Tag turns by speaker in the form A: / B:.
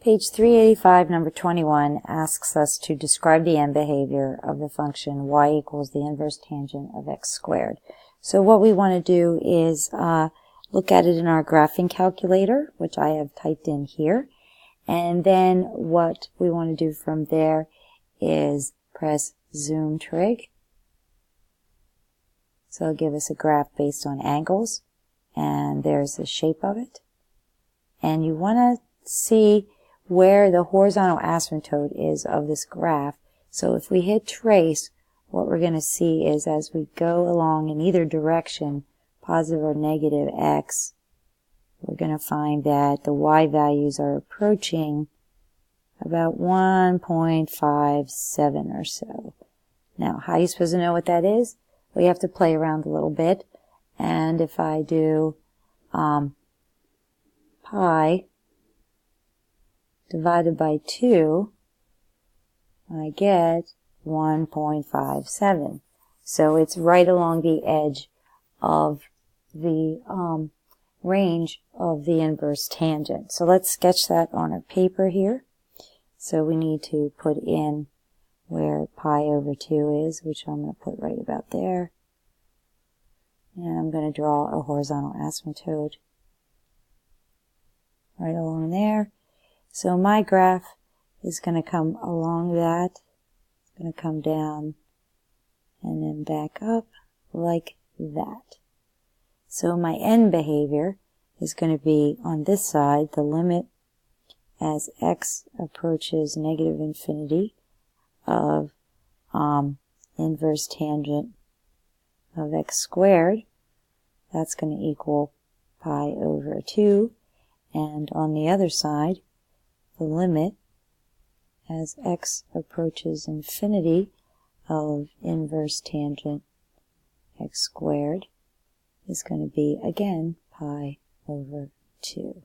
A: Page 385, number 21, asks us to describe the end behavior of the function y equals the inverse tangent of x squared. So what we want to do is look at it in our graphing calculator, which I have typed in here. And then what we want to do from there is press zoom trig. So it'll give us a graph based on angles. And there's the shape of it. And you want to see where the horizontal asymptote is of this graph. So if we hit trace, what we're going to see is as we go along in either direction, positive or negative x, we're going to find that the y values are approaching about 1.57 or so. Now, how are you supposed to know what that is? Well, you have to play around a little bit. And if I do pi divided by 2, I get 1.57. So it's right along the edge of the range of the inverse tangent. So let's sketch that on our paper here. So we need to put in where pi over 2 is, which I'm going to put right about there. And I'm going to draw a horizontal asymptote right along there. So my graph is going to come along that. It's going to come down and then back up like that. So my end behavior is going to be on this side, the limit as x approaches negative infinity of inverse tangent of x squared. That's going to equal pi over 2. And on the other side, the limit as x approaches infinity of inverse tangent x squared is going to be, again, pi over 2.